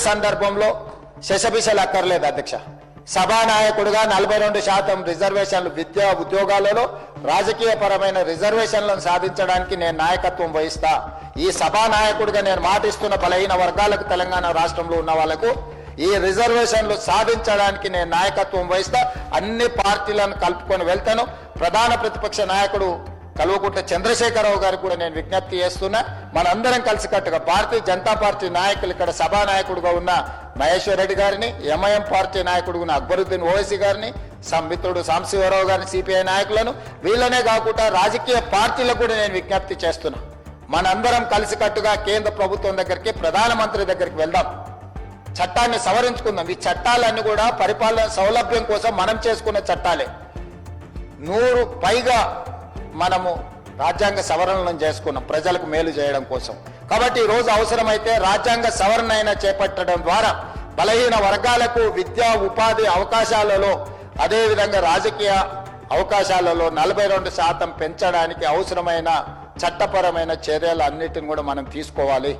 సందర్భంలో శశబిశలు అక్కర్లేదు అధ్యక్ష. సభానాయకుడిగా 42% రిజర్వేషన్లు విద్యా ఉద్యోగాలలో రాజకీయ పరమైన రిజర్వేషన్లను సాధించడానికి నేను నాయకత్వం వహిస్తా. ఈ సభానాయకుడిగా నేను మాటిస్తున్న బలహీన వర్గాలకు, తెలంగాణ రాష్ట్రంలో ఉన్న వాళ్లకు ఈ రిజర్వేషన్లు సాధించడానికి నేను నాయకత్వం వహిస్తా. అన్ని పార్టీలను కలుపుకొని వెళ్తాను. ప్రధాన ప్రతిపక్ష నాయకుడు కల్వకుంట్ల చంద్రశేఖరరావు గారికి కూడా నేను విజ్ఞప్తి చేస్తున్నా. మనందరం కలిసికట్టుగా భారతీయ జనతా పార్టీ నాయకులు, ఇక్కడ సభా నాయకుడుగా ఉన్న మహేశ్వర్ రెడ్డి గారిని, ఎంఐఎం పార్టీ నాయకుడు ఉన్న అక్బరుద్దీన్ ఓవైసీ గారిని, మిత్రుడు సాంబశివరావు గారిని, సిపిఐ నాయకులను, వీళ్ళనే కాకుండా రాజకీయ పార్టీలకు కూడా నేను విజ్ఞప్తి చేస్తున్నా. మనందరం కలిసికట్టుగా కేంద్ర ప్రభుత్వం దగ్గరికి, ప్రధానమంత్రి దగ్గరికి వెళ్దాం. చట్టాన్ని సవరించుకుందాం. ఈ చట్టాలన్నీ కూడా పరిపాలన సౌలభ్యం కోసం మనం చేసుకున్న చట్టాలే. 100 పైగా మనము రాజ్యాంగ సవరణలను చేసుకున్నాం ప్రజలకు మేలు చేయడం కోసం. కాబట్టి ఈరోజు అవసరమైతే రాజ్యాంగ సవరణ అయినా చేపట్టడం ద్వారా బలహీన వర్గాలకు విద్యా ఉపాధి అవకాశాలలో, అదేవిధంగా రాజకీయ అవకాశాలలో 42% పెంచడానికి అవసరమైన చట్టపరమైన చర్యలు అన్నిటిని కూడా మనం తీసుకోవాలి.